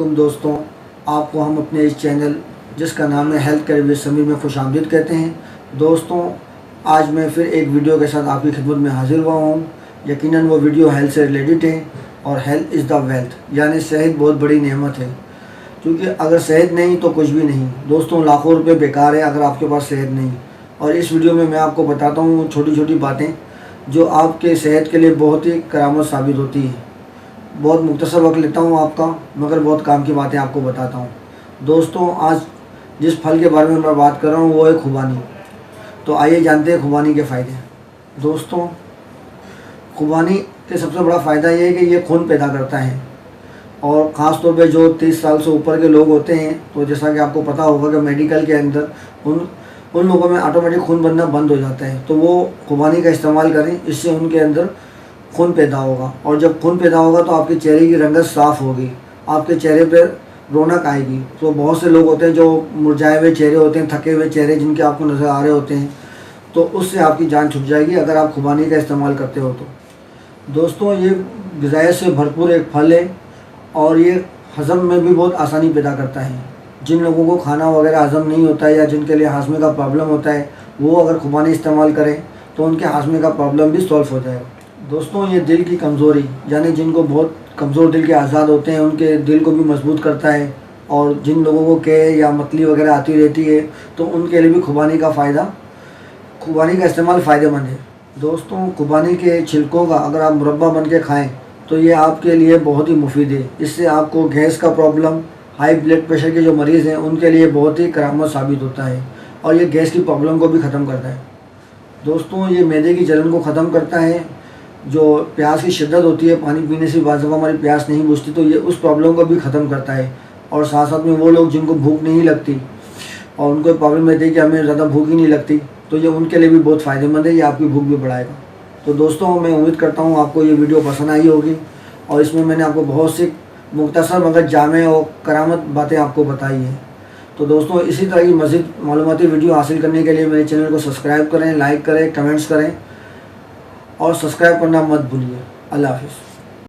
अस्सलामुअलैकुम दोस्तों, आपको हम अपने इस चैनल जिसका नाम है हेल्थ केयर विद समीर में खुशामदीद कहते हैं। दोस्तों, आज मैं फिर एक वीडियो के साथ आपकी खिदमत में हाजिर हुआ हूँ। यकीनन वो वीडियो हेल्थ से रिलेटेड है और हेल्थ इज़ द वेल्थ, यानी सेहत बहुत बड़ी नेमत है, क्योंकि अगर सेहत नहीं तो कुछ भी नहीं। दोस्तों, लाखों रुपये बेकार है अगर आपके पास सेहत नहीं। और इस वीडियो में मैं आपको बताता हूँ छोटी छोटी बातें जो आपके सेहत के लिए बहुत ही करामत साबित होती है। बहुत मुख्तसर वक्त लेता हूँ आपका, मगर बहुत काम की बातें आपको बताता हूँ। दोस्तों, आज जिस फल के बारे में मैं बात कर रहा हूँ वो है खुबानी। तो आइए जानते हैं खुबानी के फ़ायदे। दोस्तों, खुबानी के सबसे बड़ा फ़ायदा ये है कि ये खून पैदा करता है, और ख़ास तौर पे जो 30 साल से ऊपर के लोग होते हैं, तो जैसा कि आपको पता होगा कि मेडिकल के अंदर उन लोगों में ऑटोमेटिक खून बनना बंद हो जाता है। तो वो खुबानी का इस्तेमाल करें, इससे उनके अंदर खून पैदा होगा। और जब खून पैदा होगा तो आपके चेहरे की रंगत साफ़ होगी, आपके चेहरे पर रौनक आएगी। तो बहुत से लोग होते हैं जो मुरझाए हुए चेहरे होते हैं, थके हुए चेहरे जिनके आपको नज़र आ रहे होते हैं, तो उससे आपकी जान छूट जाएगी अगर आप खुबानी का इस्तेमाल करते हो तो। दोस्तों, ये ग़िज़ायत से भरपूर एक फल है और ये हज़म में भी बहुत आसानी पैदा करता है। जिन लोगों को खाना वगैरह हज़म नहीं होता है या जिनके लिए हाजमे का प्रॉब्लम होता है, वो अगर खुबानी इस्तेमाल करें तो उनके हाजमे का प्रॉब्लम भी सॉल्व हो जाएगा। दोस्तों, ये दिल की कमज़ोरी, यानी जिनको बहुत कमज़ोर दिल के आज़ाद होते हैं, उनके दिल को भी मजबूत करता है। और जिन लोगों को के या मतली वगैरह आती रहती है, तो उनके लिए भी खुबानी का इस्तेमाल फ़ायदेमंद है। दोस्तों, खुबानी के छिलकों का अगर आप मुरब्बा बन के खाएँ तो ये आपके लिए बहुत ही मुफीद है। इससे आपको गैस का प्रॉब्लम, हाई ब्लड प्रेशर के जो मरीज़ हैं उनके लिए बहुत ही करामत साबित होता है, और ये गैस की प्रॉब्लम को भी ख़त्म करता है। दोस्तों, ये मैदे की जलन को ख़त्म करता है। जो प्यास की शिद्दत होती है, पानी पीने से बाज़ दफ़ा हमारी प्यास नहीं बुझती, तो ये उस प्रॉब्लम को भी ख़त्म करता है। और साथ साथ में वो लोग जिनको भूख नहीं लगती और उनको प्रॉब्लम रहती है कि हमें ज़्यादा भूख ही नहीं लगती, तो ये उनके लिए भी बहुत फ़ायदेमंद है। ये आपकी भूख भी बढ़ाएगा। तो दोस्तों, मैं उम्मीद करता हूँ आपको ये वीडियो पसंद आई होगी, और इसमें मैंने आपको बहुत सी मुख्तसर मगर जामे और करामत बातें आपको बताई हैं। तो दोस्तों, इसी तरह की मज़ीद मालूमाती वीडियो हासिल करने के लिए मेरे चैनल को सब्सक्राइब करें, लाइक करें, कमेंट्स करें और सब्सक्राइब करना मत भूलिए। अल्लाह हाफ़िज़।